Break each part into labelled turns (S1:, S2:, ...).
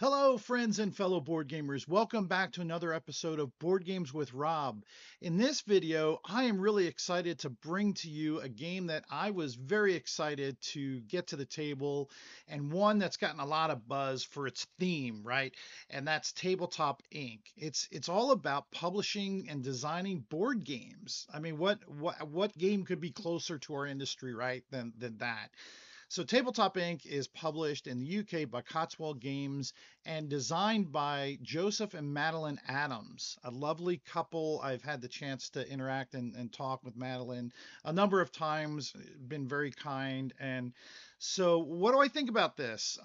S1: Hello, friends and fellow board gamers. Welcome back to another episode of Board Games with Rob. In this video, I am really excited to bring to you a game that I was very excited to get to the table, and one that's gotten a lot of buzz for its theme, right? And that's Tabletop Inc. It's all about publishing and designing board games. I mean, what game could be closer to our industry, right, than that? So Tabletop Inc. is published in the UK by Cotswold Games and designed by Joseph and Madeline Adams, a lovely couple. I've had the chance to interact and talk with Madeline a number of times, been very kind. And so, what do I think about this?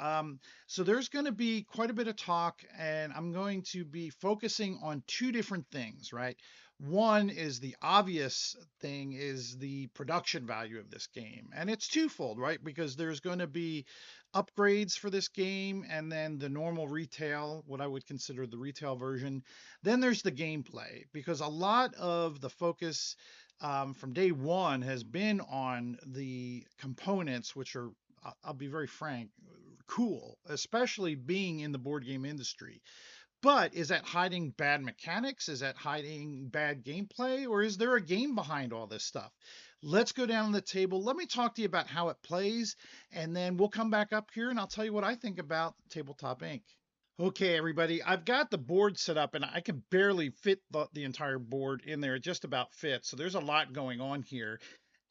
S1: So, there's going to be quite a bit of talk, and I'm going to be focusing on two different things, right? One is the obvious thing is the production value of this game. And it's twofold, right? Because there's going to be upgrades for this game and then the normal retail, what I would consider the retail version. Then there's the gameplay, because a lot of the focus from day one has been on the components, which are, I'll be very frank, cool, especially being in the board game industry. But is that hiding bad mechanics? Is that hiding bad gameplay? Or is there a game behind all this stuff? Let's go down the table. Let me talk to you about how it plays, and then we'll come back up here and I'll tell you what I think about Tabletop Inc. Okay, everybody, I've got the board set up and I can barely fit the entire board in there. It just about fits. So there's a lot going on here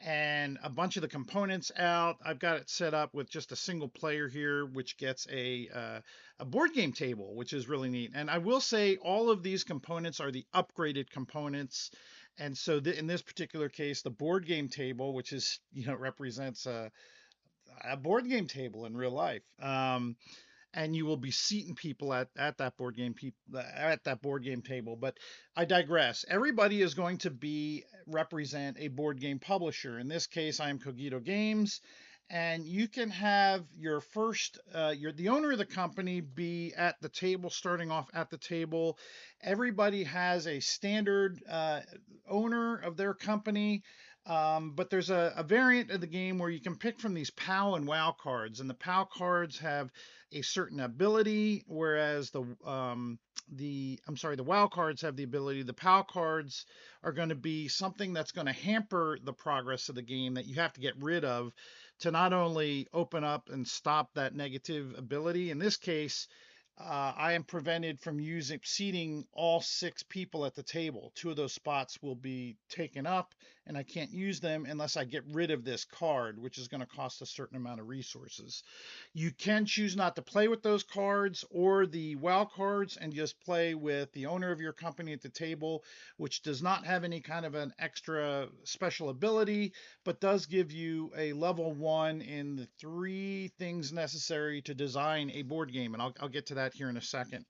S1: and a bunch of the components out. I've got it set up with just a single player here, which gets a board game table, which is really neat. And I will say all of these components are the upgraded components. And so in this particular case, the board game table, which is, represents a board game table in real life. And you will be seating people at that board game table. But I digress. Everybody is going to be represent a board game publisher. In this case, I am Cogito Games, and you can have your first you're the owner of the company be at the table, starting off at the table. Everybody has a standard owner of their company. But there's a variant of the game where you can pick from these POW and WOW cards, and the POW cards have a certain ability, whereas the WoW cards have the ability. The POW cards are going to be something that's going to hamper the progress of the game that you have to get rid of to not only open up and stop that negative ability. In this case, I am prevented from seating all six people at the table. Two of those spots will be taken up, and I can't use them unless I get rid of this card, which is going to cost a certain amount of resources. You can choose not to play with those cards or the WoW cards and just play with the owner of your company at the table, which does not have any kind of an extra special ability, but does give you a level one in the three things necessary to design a board game. And I'll get to that here in a second.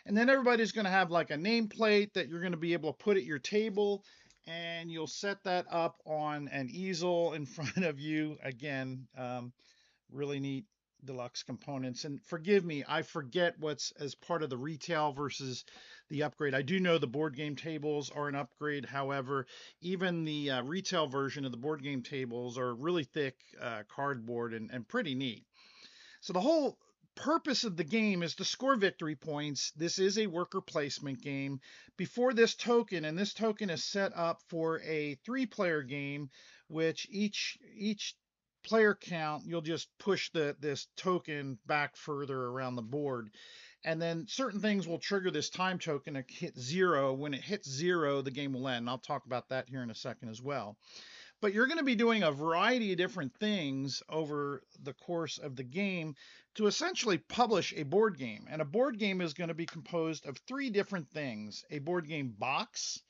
S1: And then everybody's going to have like a nameplate that you're going to be able to put at your table, and you'll set that up on an easel in front of you. Again, really neat deluxe components. And forgive me, I forget what's as part of the retail versus the upgrade. I do know the board game tables are an upgrade. However, even the retail version of the board game tables are really thick cardboard and pretty neat. So the whole purpose of the game is to score victory points. This is a worker placement game. Before this token, and this token is set up for a three-player game, which each player count, you'll just push this token back further around the board. And then certain things will trigger this time token to hit zero. When it hits zero, the game will end. I'll talk about that here in a second as well. But you're going to be doing a variety of different things over the course of the game to essentially publish a board game. And a board game is going to be composed of three different things: a board game box,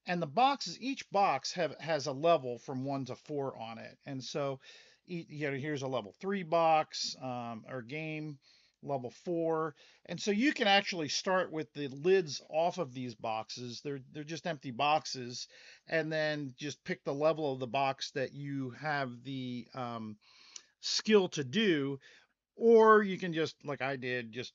S1: and the boxes, each box has a level from 1 to 4 on it. And so, here's a level 3 box or game, level 4. And so you can actually start with the lids off of these boxes. They're just empty boxes, and then just pick the level of the box that you have the skill to do. Or you can just, like I did, just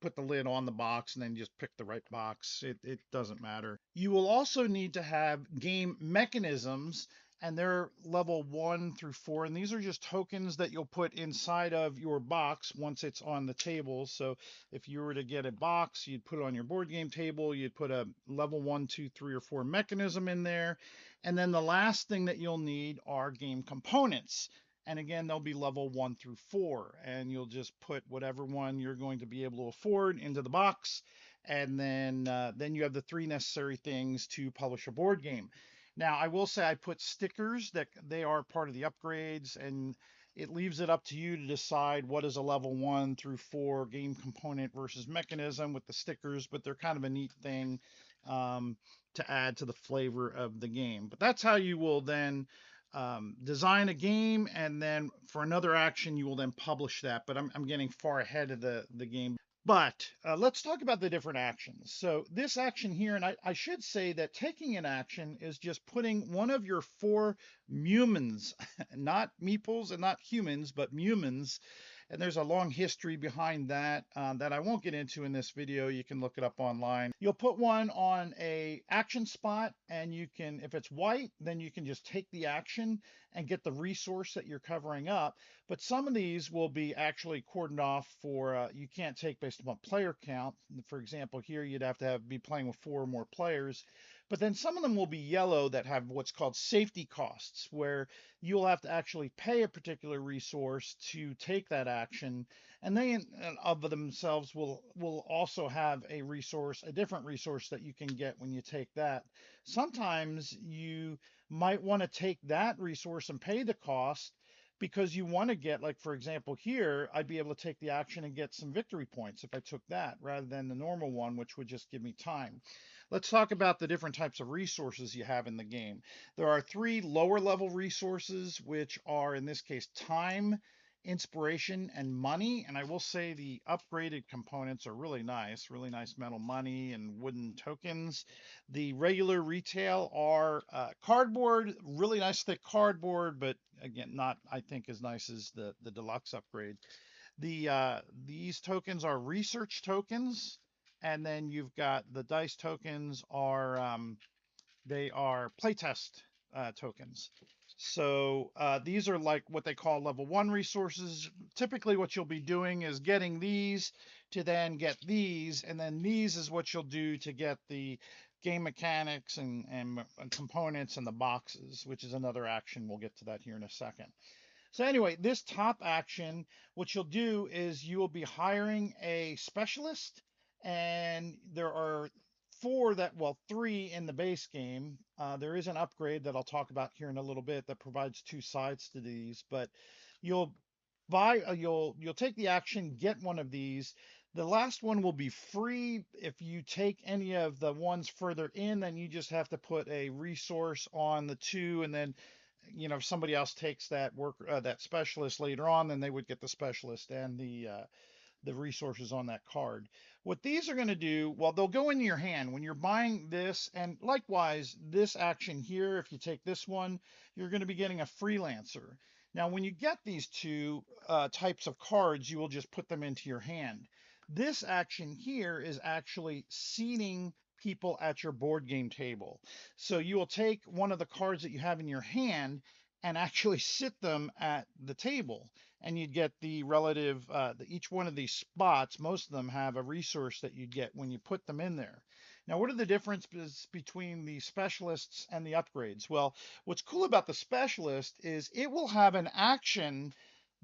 S1: put the lid on the box and then just pick the right box. It doesn't matter. You will also need to have game mechanisms, and they're level 1 through 4. And these are just tokens that you'll put inside of your box once it's on the table. So if you were to get a box, you'd put it on your board game table, you'd put a level 1, 2, 3, or 4 mechanism in there. And then the last thing that you'll need are game components. And again, they'll be level 1 through 4. And you'll just put whatever one you're going to be able to afford into the box. And then you have the 3 necessary things to publish a board game. Now, I will say I put stickers that they are part of the upgrades, and it leaves it up to you to decide what is a level 1 through 4 game component versus mechanism with the stickers, but they're kind of a neat thing um, to add to the flavor of the game. But that's how you will then design a game, and then for another action, you will then publish that. But I'm getting far ahead of the game. But let's talk about the different actions. So this action here, and I should say that taking an action is just putting one of your 4 humans, not meeples and not humans, but humans. And there's a long history behind that that I won't get into in this video. You can look it up online. You'll put one on a action spot, and you can, if it's white, then you can just take the action and get the resource that you're covering up. But some of these will be actually cordoned off for you can't take based upon player count. For example, here you'd have to be playing with 4 or more players. But then some of them will be yellow that have what's called safety costs, where you'll have to actually pay a particular resource to take that action. And they of themselves will also have a resource, a different resource that you can get when you take that. Sometimes you might want to take that resource and pay the cost because you want to get, like, for example, here, I'd be able to take the action and get some victory points if I took that rather than the normal one, which would just give me time. Let's talk about the different types of resources you have in the game. There are 3 lower level resources, which are in this case time, inspiration, and money. And I will say the upgraded components are really nice metal money and wooden tokens. The regular retail are cardboard, really nice thick cardboard, but again, not, I think, as nice as the deluxe upgrade. These tokens are research tokens, and then you've got the dice tokens are they are playtest tokens. So these are like what they call level 1 resources. Typically what you'll be doing is getting these to then get these, and then these is what you'll do to get the game mechanics and components and the boxes, which is another action. We'll get to that here in a second. So anyway, this top action, what you'll do is you will be hiring a specialist, and there are 4 that, well, 3 in the base game. There is an upgrade that I'll talk about here in a little bit that provides 2 sides to these, but you'll you'll take the action, get one of these. The last one will be free. If you take any of the ones further in, then you just have to put a resource on the 2, and then if somebody else takes that that specialist later on, then they would get the specialist and the resources on that card. What these are going to do, well, they'll go in your hand when you're buying this, and likewise, this action here, if you take this one, you're going to be getting a freelancer. Now, when you get these 2 types of cards, you will just put them into your hand. This action here is actually seating people at your board game table. So you will take one of the cards that you have in your hand and actually sit them at the table, and you'd get the relative, each one of these spots, most of them have a resource that you get when you put them in there. Now, what are the differences between the specialists and the upgrades? Well, what's cool about the specialist is it will have an action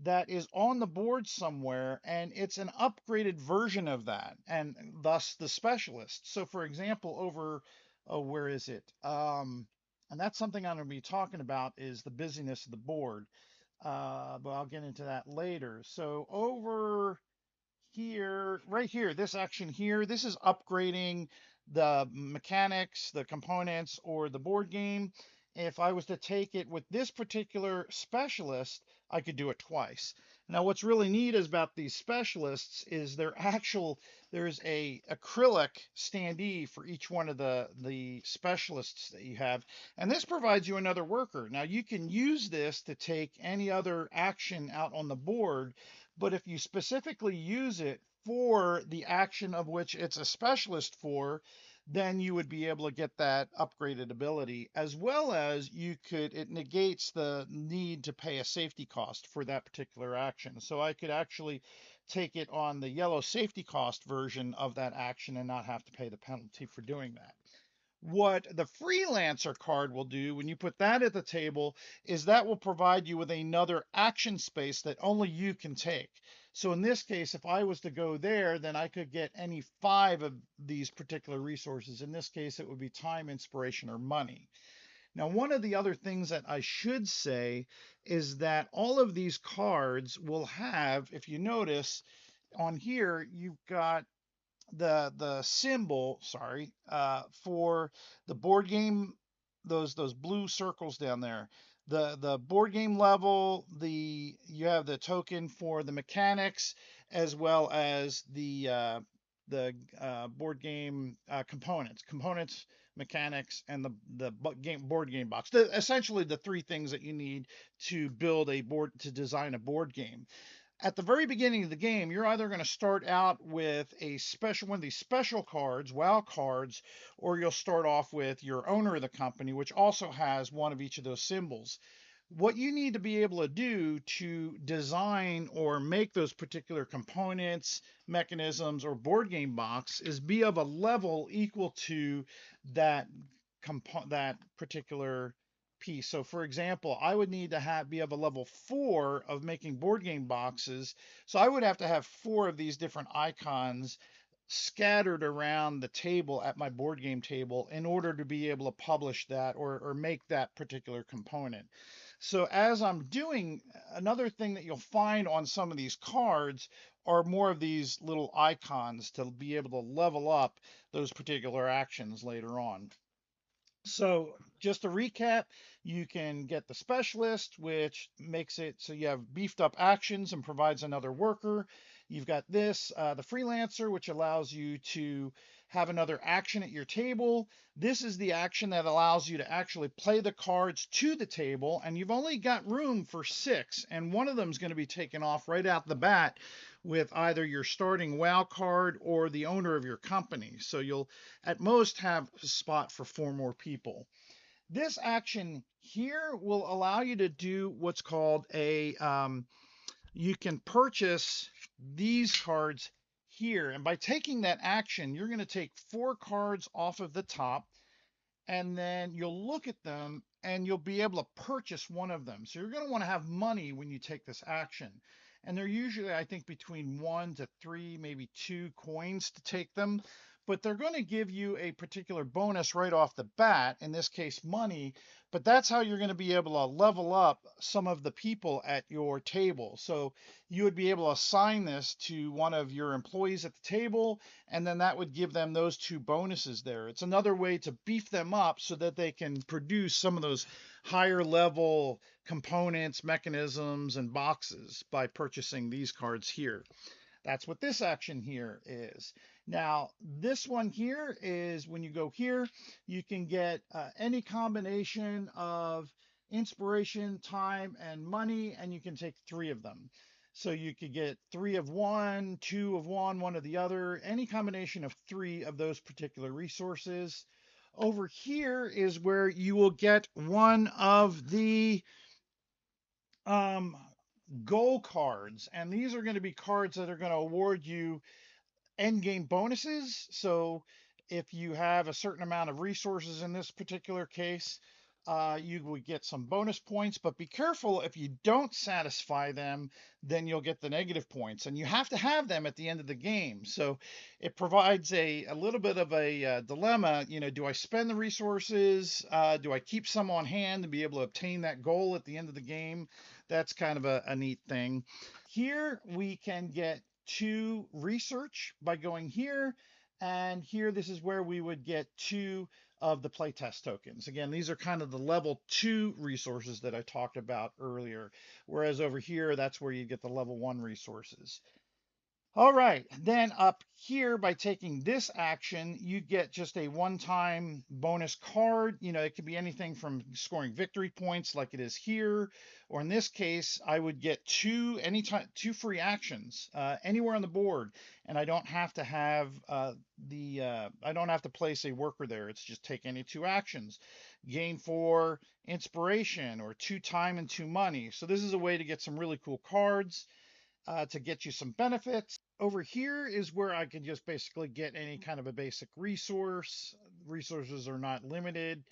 S1: that is on the board somewhere, and it's an upgraded version of that, and thus the specialist. So for example, over, oh, where is it? And that's something I'm going to be talking about, is the busyness of the board. But I'll get into that later. So over here, right here, this action here, this is upgrading the mechanics, the components, or the board game. If I was to take it with this particular specialist, I could do it twice. Now, what's really neat is about these specialists is there's a acrylic standee for each one of the specialists that you have, and this provides you another worker. Now, you can use this to take any other action out on the board, but if you specifically use it for the action of which it's a specialist for, then you would be able to get that upgraded ability, as well as it negates the need to pay a safety cost for that particular action. So I could actually take it on the yellow safety cost version of that action and not have to pay the penalty for doing that. What the freelancer card will do when you put that at the table is that will provide you with another action space that only you can take. So in this case, if I was to go there, then I could get any 5 of these particular resources. In this case, it would be time, inspiration, or money. Now, one of the other things that I should say is that all of these cards will have, if you notice on here, you've got the symbol, sorry, for the board game, those blue circles down there. The board game level, you have the token for the mechanics, as well as the board game components, mechanics, and the board game box. Essentially the 3 things that you need to design a board game. At the very beginning of the game, you're either going to start out with one of these special cards, WoW cards, or you'll start off with your owner of the company, which also has one of each of those symbols. What you need to be able to do to design or make those particular components, mechanisms, or board game box is be of a level equal to that that particular piece. So for example, I would need to be of a level 4 of making board game boxes. So I would have to have 4 of these different icons scattered around the table at my board game table in order to be able to publish that or make that particular component. So as I'm doing, another thing that you'll find on some of these cards are more of these little icons to be able to level up those particular actions later on. So just to recap, you can get the specialist, which makes it so you have beefed up actions and provides another worker. You've got the freelancer, which allows you to have another action at your table. This is the action that allows you to actually play the cards to the table, and you've only got room for 6, and one of them is going to be taken off right out the bat with either your starting WoW card or the owner of your company. So you'll at most have a spot for 4 more people. This action here will allow you to do what's called you can purchase these cards here. And by taking that action, you're going to take 4 cards off of the top, and then you'll look at them and you'll be able to purchase one of them. So you're going to want to have money when you take this action. And they're usually, I think, between 1 to 3, maybe 2 coins to take them. But they're going to give you a particular bonus right off the bat, in this case, money. But that's how you're going to be able to level up some of the people at your table. So you would be able to assign this to one of your employees at the table, and then that would give them those 2 bonuses there. It's another way to beef them up so that they can produce some of those higher level components, mechanisms, and boxes by purchasing these cards here. That's what this action here is. Now, this one here is when you go here, you can get any combination of inspiration, time, and money, and you can take 3 of them. So you could get 3 of one, 2 of one of the other, any combination of 3 of those particular resources. Over here is where you will get one of the goal cards, and these are going to be cards that are going to award you end game bonuses. So if you have a certain amount of resources in this particular case, you would get some bonus points, but be careful if you don't satisfy them, then you'll get the negative points, and you have to have them at the end of the game. So it provides a little bit of a dilemma. Do I spend the resources? Do I keep some on hand to be able to obtain that goal at the end of the game? That's kind of a neat thing. Here we can get 2 research by going here, and here this is where we would get 2 of the playtest tokens. Again, these are kind of the level 2 resources that I talked about earlier, whereas over here, that's where you get the level 1 resources. All right, then up here by taking this action, you get just a one-time bonus card. You know, it could be anything from scoring victory points like it is here, or in this case, I would get two free actions anywhere on the board, and I don't have to have I don't have to place a worker there. It's just take any two actions. Gain 4 inspiration, or 2 time and 2 money. So this is a way to get some really cool cards to get you some benefits. Over here is where I can just basically get any kind of a basic resource. Resources are not limited.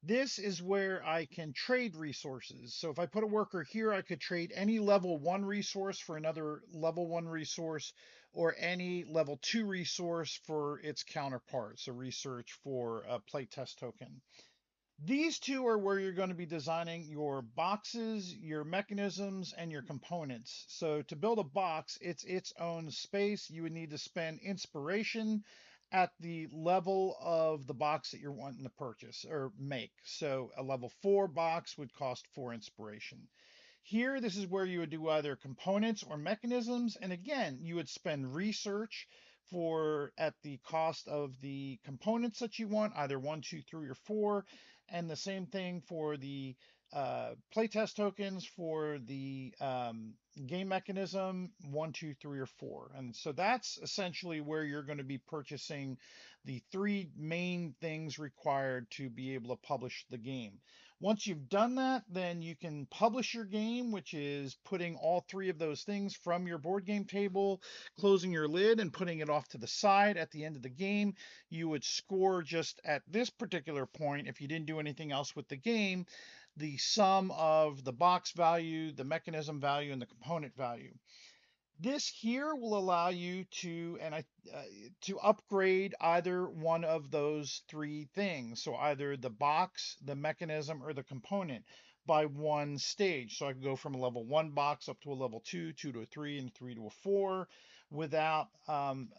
S1: This is where I can trade resources. So if I put a worker here, I could trade any level 1 resource for another level 1 resource, or any level 2 resource for its counterpart. So research for a playtest token. These two are where you're going to be designing your boxes, your mechanisms, and your components. So to build a box, it's its own space. You would need to spend inspiration at the level of the box that you're wanting to purchase or make. So a level 4 box would cost 4 inspiration. Here, this is where you would do either components or mechanisms. And again, you would spend research for at the cost of the components that you want, either 1, 2, 3, or 4. And the same thing for the playtest tokens for the game mechanism 1, 2, 3, or 4. And so that's essentially where you're going to be purchasing the three main things required to be able to publish the game. Once you've done that, then you can publish your game, which is putting all three of those things from your board game table, closing your lid, and putting it off to the side. At the end of the game, you would score just at this particular point, if you didn't do anything else with the game, the sum of the box value, the mechanism value, and the component value. This here will allow you to to upgrade either one of those three things. So either the box, the mechanism, or the component by one stage. So I can go from a level 1 box up to a level 2, 2 to a 3, and 3 to a 4, without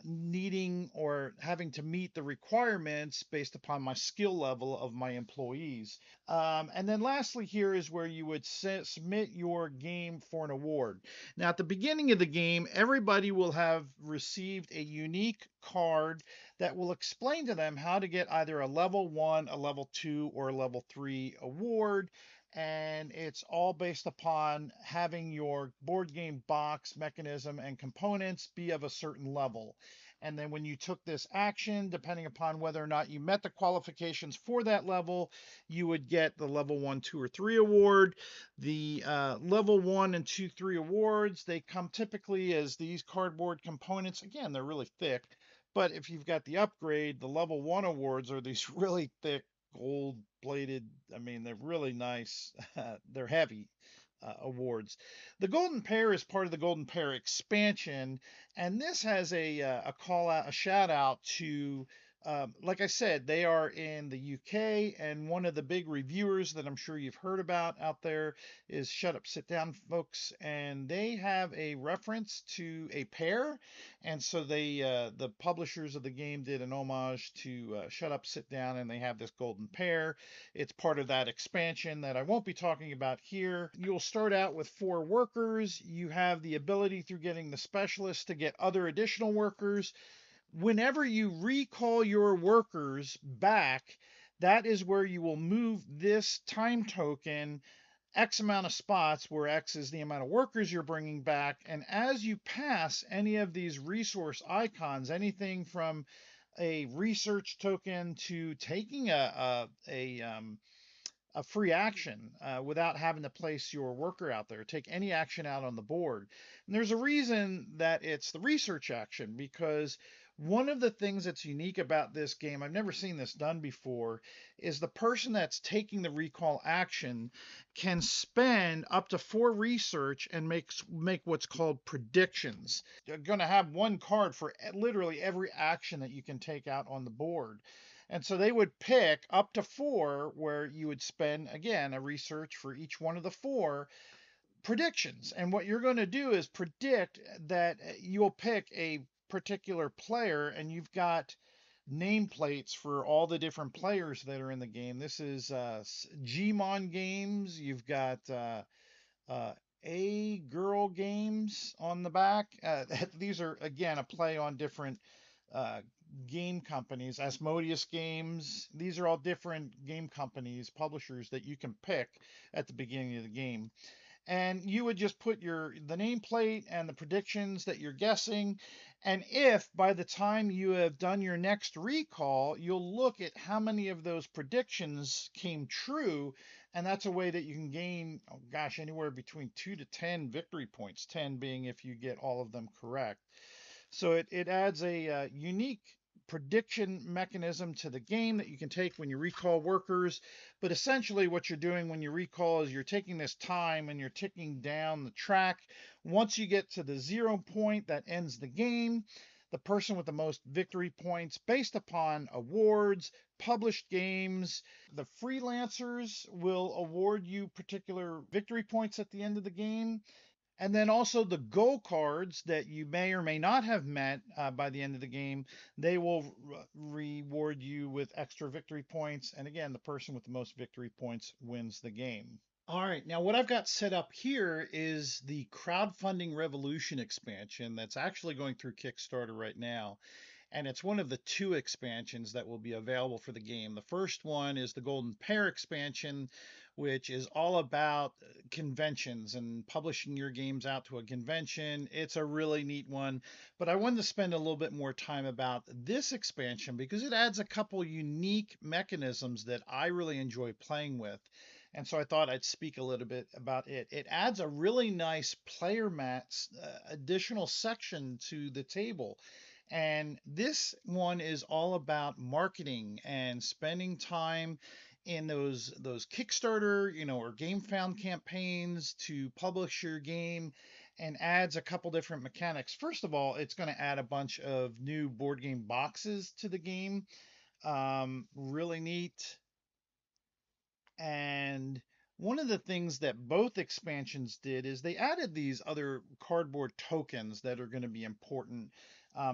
S1: needing or having to meet the requirements based upon my skill level of my employees. And then lastly, here is where you would submit your game for an award. Now, at the beginning of the game, everybody will have received a unique card that will explain to them how to get either a level 1, a level 2, or a level 3 award. And it's all based upon having your board game box, mechanism, and components be of a certain level. And then when you took this action, depending upon whether or not you met the qualifications for that level, you would get the level 1, 2, or 3 award. The level 1 and 2, 3 awards, they come typically as these cardboard components. Again, they're really thick, but if you've got the upgrade, the level 1 awards are these really thick gold plated. I mean, they're really nice. They're heavy awards. The Golden Pair is part of the Golden Pair expansion, and this has a call out, a shout out to. Like I said, they are in the UK, and one of the big reviewers that I'm sure you've heard about out there is Shut Up, Sit Down, folks, and they have a reference to a pair, and so the publishers of the game did an homage to Shut Up, Sit Down, and they have this golden pair. It's part of that expansion that I won't be talking about here. You'll start out with 4 workers. You have the ability through getting the specialist to get other additional workers. Whenever you recall your workers back, that is where you will move this time token X amount of spots, where X is the amount of workers you're bringing back. And as you pass any of these resource icons, anything from a research token to taking a free action without having to place your worker out there. Take any action out on the board. And there's a reason that it's the research action, because one of the things that's unique about this game, I've never seen this done before, is the person that's taking the recall action can spend up to 4 research and make what's called predictions. You're going to have one card for literally every action that you can take out on the board. And so they would pick up to 4, where you would spend, again, a research for each one of the 4 predictions. And what you're going to do is predict that you'll pick a particular player, and you've got nameplates for all the different players that are in the game. This is Gmon Games. You've got A Girl Games on the back. These are, again, a play on different uh, game companies. Asmodeus Games. These are all different game companies, publishers that you can pick at the beginning of the game. And you would just put the nameplate and the predictions that you're guessing. And if by the time you have done your next recall, you'll look at how many of those predictions came true, and that's a way that you can gain, oh gosh, anywhere between 2 to 10 victory points, 10 being if you get all of them correct. So it adds a unique prediction mechanism to the game that you can take when you recall workers. But essentially, what you're doing when you recall is you're taking this time and you're ticking down the track. Once you get to the 0 point, that ends the game. The person with the most victory points based upon awards, published games. The freelancers will award you particular victory points at the end of the game. And then also the goal cards that you may or may not have met by the end of the game, they will reward you with extra victory points. And again, the person with the most victory points wins the game. All right, now what I've got set up here is the Crowdfunding Revolution expansion that's actually going through Kickstarter right now. And it's one of the 2 expansions that will be available for the game. The first one is the Golden Pair expansion, which is all about conventions and publishing your games out to a convention. It's a really neat one, but I wanted to spend a little bit more time about this expansion because it adds a couple unique mechanisms that I really enjoy playing with. And so I thought I'd speak a little bit about it. It adds a really nice player mats additional section to the table. And this one is all about marketing and spending time in those Kickstarter, or GameFound campaigns to publish your game, and adds a couple different mechanics. First of all, it's going to add a bunch of new board game boxes to the game. Really neat. And one of the things that both expansions did is they added these other cardboard tokens that are going to be important.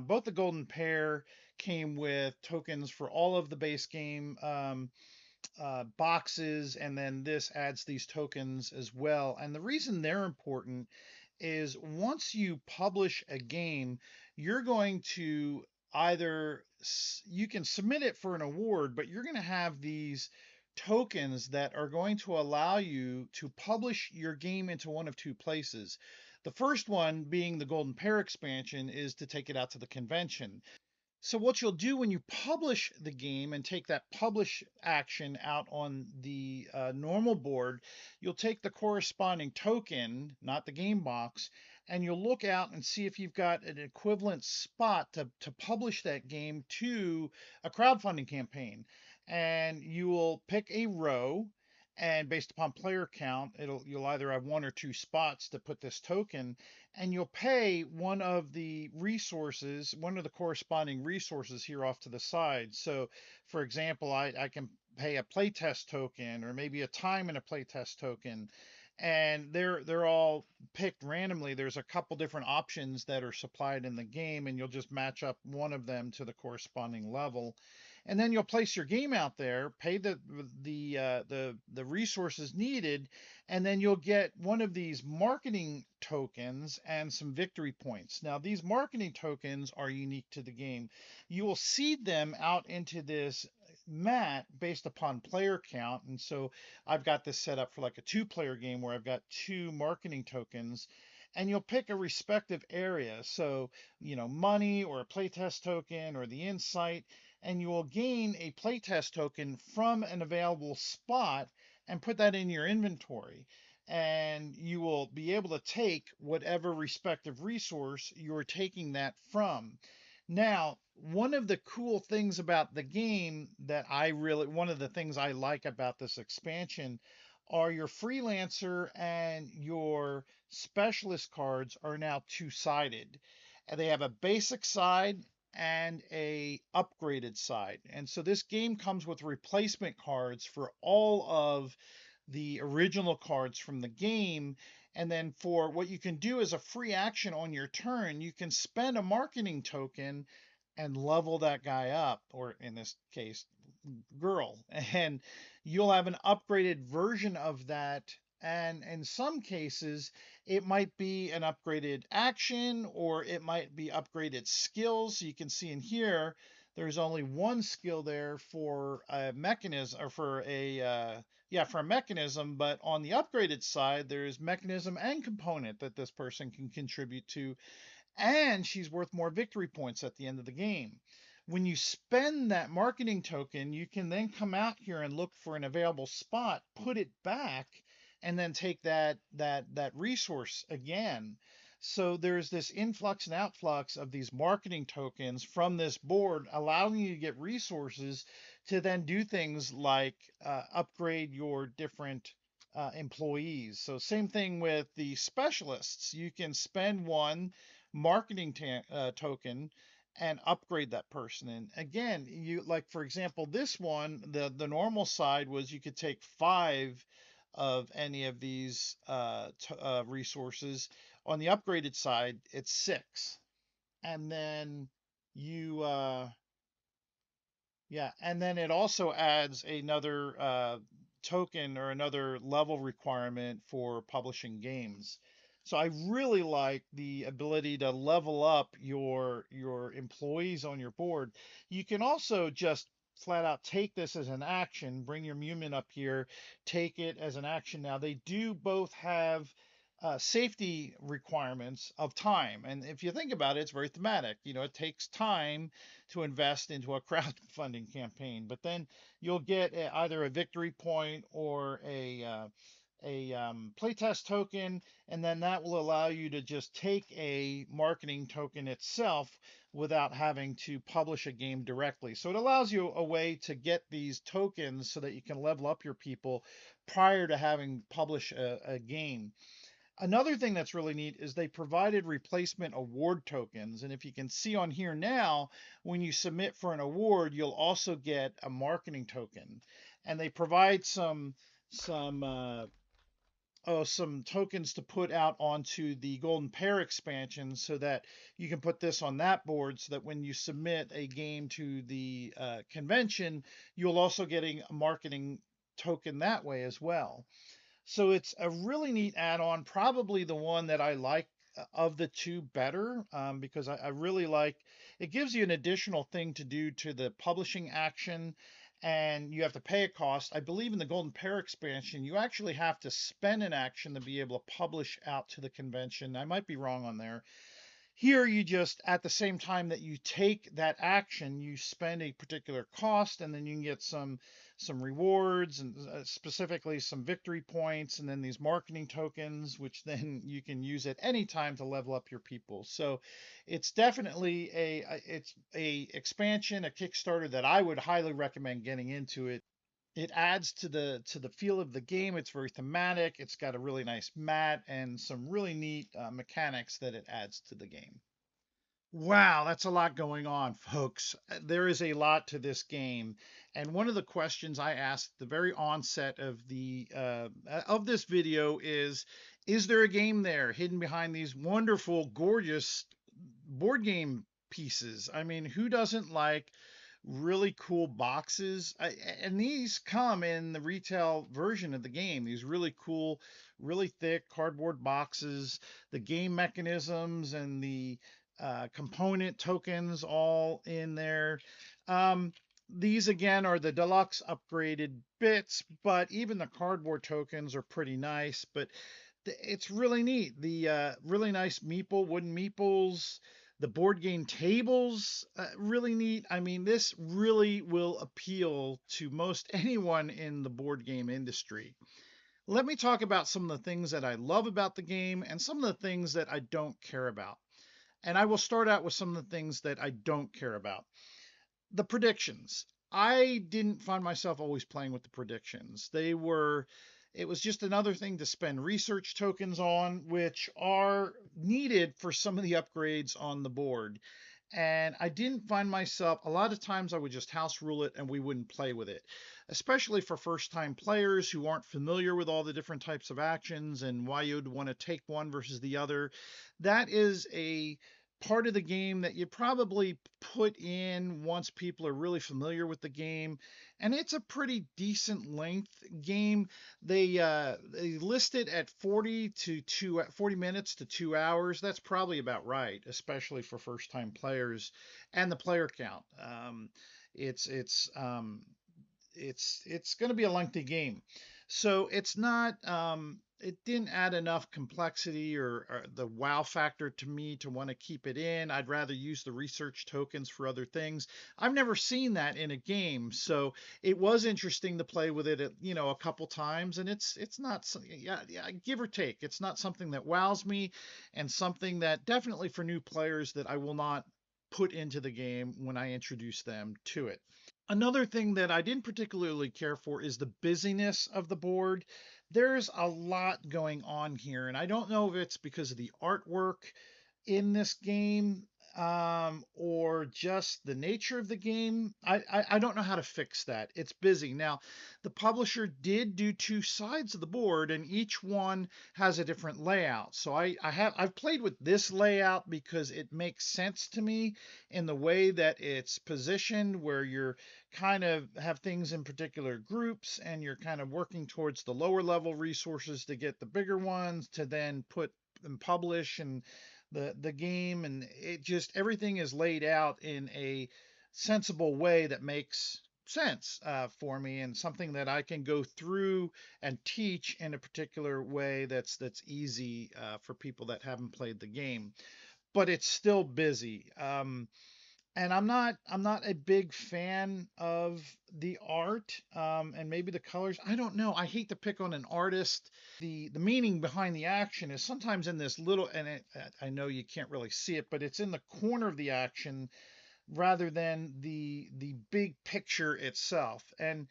S1: Both the Golden Pair came with tokens for all of the base game boxes, and then this adds these tokens as well. And the reason they're important is once you publish a game, you're going to either you can submit it for an award, but you're going to have these tokens that are going to allow you to publish your game into one of 2 places. The first one being the Golden Pair expansion is to take it out to the convention. So what you'll do when you publish the game and take that publish action out on the normal board, you'll take the corresponding token, not the game box, and you'll look out and see if you've got an equivalent spot to publish that game to a crowdfunding campaign. And you will pick a row, and based upon player count, you'll either have 1 or 2 spots to put this token, and you'll pay one of the resources, one of the corresponding resources here off to the side. So, for example, I can pay a playtest token or maybe a time and a playtest token, and they're all picked randomly. There's a couple different options that are supplied in the game, and you'll just match up one of them to the corresponding level. And then you'll place your game out there, pay the resources needed, and then you'll get one of these marketing tokens and some victory points. Now, these marketing tokens are unique to the game. You will seed them out into this mat based upon player count. And so I've got this set up for like a 2-player game where I've got 2 marketing tokens. And you'll pick a respective area. So, money or a playtest token or the insight, and you will gain a playtest token from an available spot and put that in your inventory. And you will be able to take whatever respective resource you're taking that from. Now, one of the cool things about the game one of the things I like about this expansion are your freelancer and your specialist cards are now 2-sided. And they have a basic side and a upgraded side. And so this game comes with replacement cards for all of the original cards from the game. And then for what you can do as a free action on your turn, you can spend a marketing token and level that guy up, or in this case, girl. And you'll have an upgraded version of that And in some cases, it might be an upgraded action or it might be upgraded skills. So you can see in here, there's only one skill there for a mechanism or for a, yeah, for a mechanism. But on the upgraded side, there's mechanism and component that this person can contribute to, and she's worth more victory points at the end of the game. When you spend that marketing token, you can then come out here and look for an available spot, put it back, and then take that resource again. So there's this influx and outflux of these marketing tokens from this board, allowing you to get resources to then do things like upgrade your different employees. So same thing with the specialists. You can spend one marketing token and upgrade that person. And again, you like for example, this one, the normal side was you could take 5 of any of these resources. On the upgraded side, it's 6, and then you yeah, and then it also adds another token or another level requirement for publishing games. So I really like the ability to level up your employees on your board. You can also just flat out take this as an action, bring your Mumin up here, take it as an action. Now they do both have safety requirements of time. And if you think about it, it's very thematic. You know, it takes time to invest into a crowdfunding campaign, but then you'll get either a victory point or a playtest token, and then that will allow you to just take a marketing token itself without having to publish a game directly. So it allows you a way to get these tokens so that you can level up your people prior to having publish a game. Another thing that's really neat is they provided replacement award tokens. And if you can see on here now, when you submit for an award, you'll also get a marketing token. And they provide some some tokens to put out onto the Golden Pair expansion so that you can put this on that board so that when you submit a game to the convention, you'll also get a marketing token that way as well. So it's a really neat add-on, probably the one that I like of the two better, because I really like it. Gives you an additional thing to do to the publishing action, and you have to pay a cost. I believe in the Golden Pair expansion, you actually have to spend an action to be able to publish out to the convention. I might be wrong on there. Here, you just, at the same time that you take that action, you spend a particular cost, and then you can get some rewards and specifically some victory points, and then these marketing tokens, which then you can use at any time to level up your people. So it's definitely a expansion, a Kickstarter that I would highly recommend getting into it. It adds to the feel of the game. It's very thematic. It's got a really nice mat and some really neat mechanics that it adds to the game. Wow, that's a lot going on, folks. There is a lot to this game, and one of the questions I asked at the very onset of this video is there a game there hidden behind these wonderful, gorgeous board game pieces? I mean, who doesn't like really cool boxes? And these come in the retail version of the game. These really cool, really thick cardboard boxes, the game mechanisms and the component tokens all in there. These again are the deluxe upgraded bits, but even the cardboard tokens are pretty nice. But it's really neat. The really nice meeple, wooden meeples, the board game tables, really neat. I mean, this really will appeal to most anyone in the board game industry. Let me talk about some of the things that I love about the game and some of the things that I don't care about. And I will start out with some of the things that I don't care about. The predictions. I didn't find myself always playing with the predictions. It was just another thing to spend research tokens on, which are needed for some of the upgrades on the board. And I didn't find myself, a lot of times I would just house rule it and we wouldn't play with it, especially for first time players who aren't familiar with all the different types of actions and why you'd want to take one versus the other. That is part of the game that you probably put in once people are really familiar with the game, and it's a pretty decent length game. They list it at 40 minutes to 2 hours. That's probably about right, especially for first time players, and the player count. It's it's um, it's going to be a lengthy game. So it's not it didn't add enough complexity or the wow factor to me to want to keep it in. I'd rather use the research tokens for other things. I've never seen that in a game, so it was interesting to play with it, a couple times, and it's not yeah, give or take. It's not something that wows me, and something that definitely for new players that I will not put into the game when I introduce them to it. Another thing that I didn't particularly care for is the busyness of the board. There's a lot going on here, and I don't know if it's because of the artwork in this game, or just the nature of the game. I don't know how to fix that. It's busy. Now, the publisher did do two sides of the board, and each one has a different layout. So I've played with this layout because it makes sense to me in the way that it's positioned, where you're kind of have things in particular groups, and you're kind of working towards the lower level resources to get the bigger ones to then put and publish, and the game, and it just everything is laid out in a sensible way that makes sense for me, and something that I can go through and teach in a particular way that's easy for people that haven't played the game. But it's still busy. And I'm not a big fan of the art, and maybe the colors. I don't know. I hate to pick on an artist. The meaning behind the action is sometimes in this little, and I know you can't really see it, but it's in the corner of the action rather than the big picture itself. And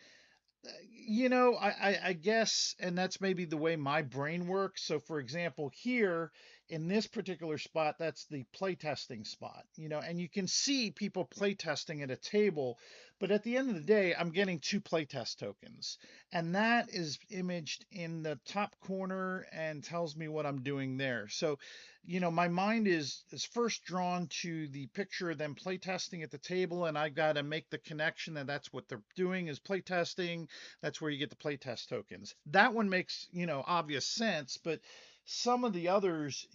S1: I guess, and that's maybe the way my brain works. So, for example, here in this particular spot, that's the playtesting spot, and you can see people playtesting at a table. But at the end of the day, I'm getting two playtest tokens, and that is imaged in the top corner and tells me what I'm doing there. So, my mind is first drawn to the picture of them playtesting at the table, and I got to make the connection that that's what they're doing is playtesting. That's where you get the playtest tokens. That one makes, obvious sense, but some of the others,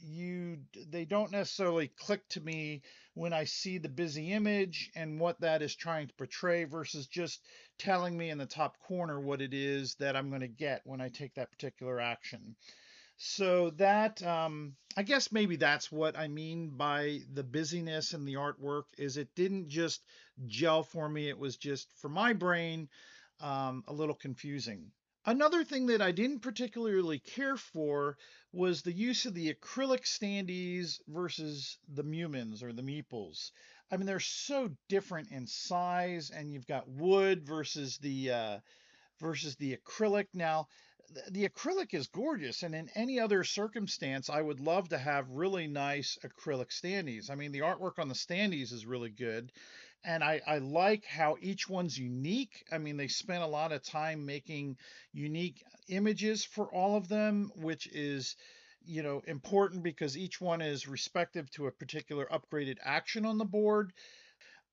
S1: they don't necessarily click to me when I see the busy image and what that is trying to portray versus just telling me in the top corner what it is that I'm going to get when I take that particular action. So that, I guess maybe that's what I mean by the busyness and the artwork, is it didn't just gel for me. It was just for my brain, a little confusing. Another thing that I didn't particularly care for was the use of the acrylic standees versus the Mumins or the meeples. I mean, they're so different in size, and you've got wood versus the acrylic. Now, the acrylic is gorgeous, and in any other circumstance, I would love to have really nice acrylic standees. I mean, the artwork on the standees is really good, and I like how each one's unique. I mean, they spent a lot of time making unique images for all of them, which is important because each one is respective to a particular upgraded action on the board.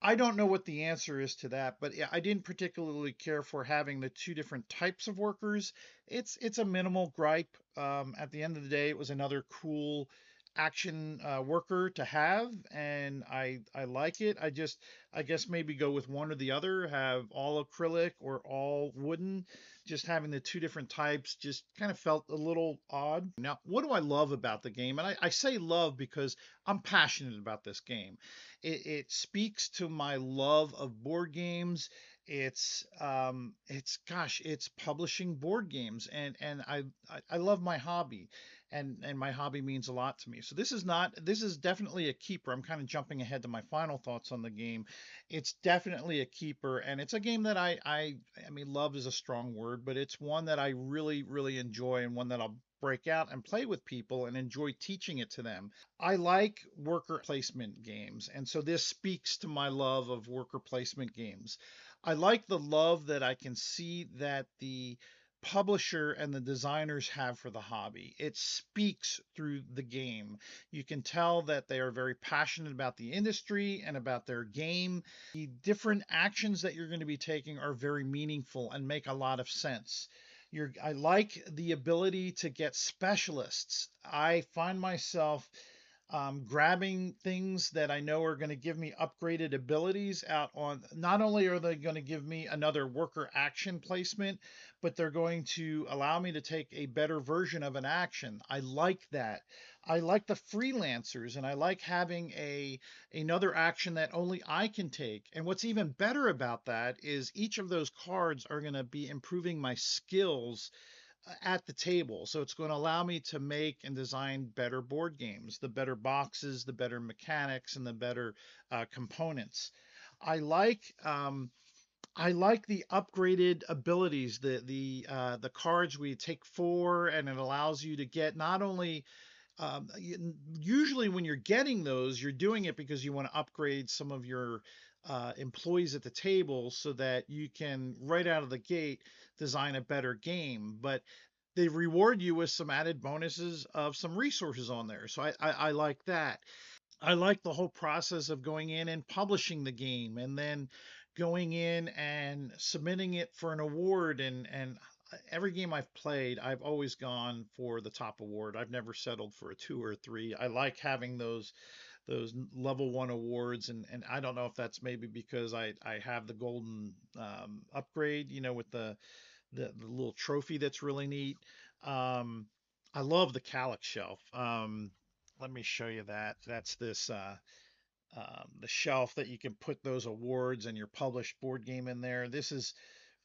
S1: I don't know what the answer is to that, but yeah, I didn't particularly care for having the two different types of workers. It's a minimal gripe. At the end of the day, it was another cool action worker to have, and I like it. I guess maybe go with one or the other, have all acrylic or all wooden. Just having the two different types just kind of felt a little odd. Now, what do I love about the game? And I say love because I'm passionate about this game. It speaks to my love of board games. It's publishing board games, and I love my hobby, and my hobby means a lot to me. So this is definitely a keeper. I'm kind of jumping ahead to my final thoughts on the game. It's definitely a keeper, and it's a game that I mean, love is a strong word, but it's one that I really really enjoy, and one that I'll break out and play with people and enjoy teaching it to them. I like worker placement games, and so this speaks to my love of worker placement games. I like the love that I can see that the publisher and the designers have for the hobby. It speaks through the game. You can tell that they are very passionate about the industry and about their game. The different actions that you're going to be taking are very meaningful and make a lot of sense. I like the ability to get specialists. I find myself grabbing things that I know are going to give me upgraded abilities out on. Not only are they going to give me another worker action placement, but they're going to allow me to take a better version of an action. I like that. I like the freelancers, and I like having another action that only I can take. And what's even better about that is each of those cards are going to be improving my skills at the table. So it's going to allow me to make and design better board games, the better boxes, the better mechanics, and the better components. I like um, I like the upgraded abilities, the cards we take four, and it allows you to get not only usually when you're getting those, you're doing it because you want to upgrade some of your employees at the table so that you can right out of the gate design a better game. But they reward you with some added bonuses of some resources on there. So I like that. I like the whole process of going in and publishing the game and then going in and submitting it for an award, and every game I've played, I've always gone for the top award. I've never settled for a two or a three. I like having those level one awards, and I don't know if that's maybe because I have the golden upgrade, with the little trophy that's really neat. Um, I love the Calyx shelf. Let me show you that. That's this the shelf that you can put those awards and your published board game in there. This is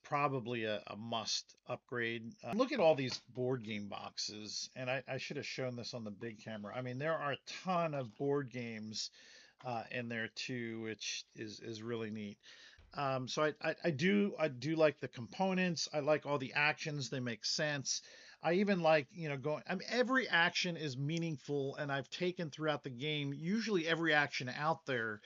S1: probably a must upgrade. Look at all these board game boxes, and I should have shown this on the big camera. I mean, there are a ton of board games in there too, which is really neat. So I do like the components. I like all the actions. They make sense. I even like, going. I mean, every action is meaningful, and I've taken throughout the game. Usually, every action out there.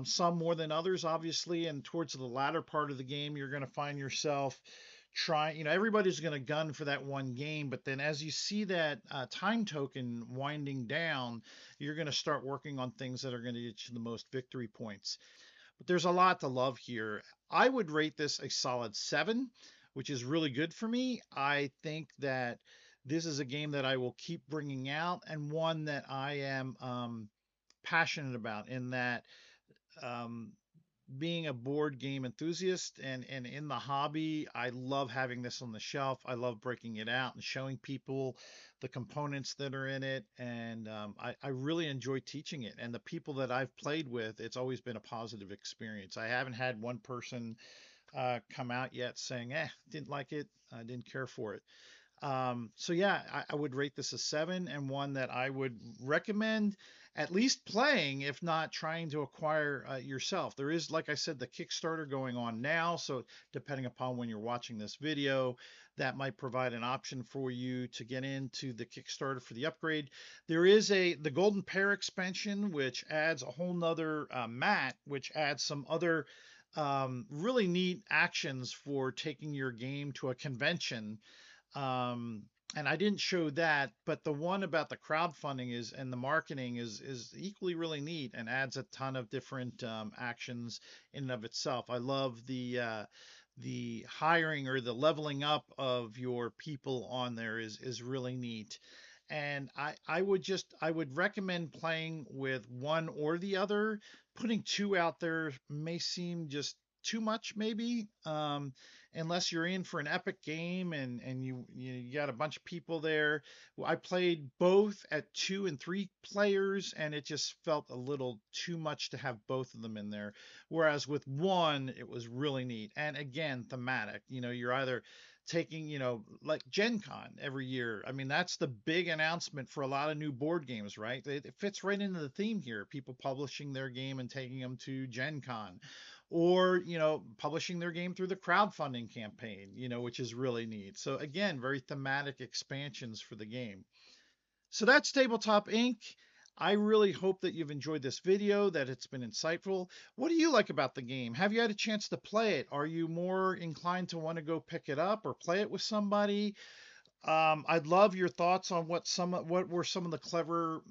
S1: Some more than others, obviously. And towards the latter part of the game, you're going to find yourself trying. Everybody's going to gun for that one game, but then as you see that time token winding down, you're going to start working on things that are going to get you the most victory points. But there's a lot to love here. I would rate this a solid 7, which is really good for me. I think that this is a game that I will keep bringing out, and one that I am passionate about, in that um, being a board game enthusiast and in the hobby, I love having this on the shelf. I love breaking it out and showing people the components that are in it. And I really enjoy teaching it. And the people that I've played with, it's always been a positive experience. I haven't had one person come out yet saying, didn't like it, I didn't care for it. So yeah, I would rate this a 7, and one that I would recommend at least playing, if not trying to acquire yourself. There is, like I said, the Kickstarter going on now. So depending upon when you're watching this video, that might provide an option for you to get into the Kickstarter for the upgrade. There is the Golden Pair expansion, which adds a whole nother mat, which adds some other really neat actions for taking your game to a convention. um, and I didn't show that, but the one about the crowdfunding is and the marketing is equally really neat and adds a ton of different actions in and of itself. I love the hiring or the leveling up of your people on there is really neat. And I would recommend playing with one or the other. Putting two out there may seem just too much, maybe. Unless you're in for an epic game and you got a bunch of people there. Well, I played both at 2 and 3 players, and it just felt a little too much to have both of them in there. Whereas with one, it was really neat. And again, thematic. You're either taking, like Gen Con every year. I mean, that's the big announcement for a lot of new board games, right? It fits right into the theme here. People publishing their game and taking them to Gen Con, or, publishing their game through the crowdfunding campaign, which is really neat. So again, very thematic expansions for the game. So that's Tabletop Inc. I really hope that you've enjoyed this video, that it's been insightful. What do you like about the game? Have you had a chance to play it? Are you more inclined to want to go pick it up or play it with somebody? I'd love your thoughts on what were some of the clever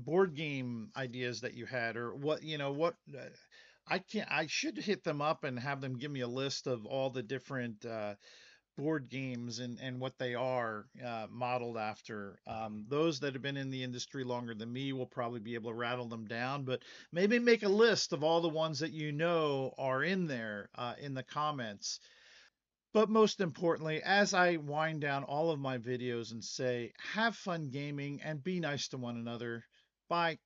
S1: board game ideas that you had, or what what I should hit them up and have them give me a list of all the different board games and what they are modeled after. Those that have been in the industry longer than me will probably be able to rattle them down, but maybe make a list of all the ones that you know are in there in the comments. But most importantly, as I wind down all of my videos and say, have fun gaming and be nice to one another. Bye.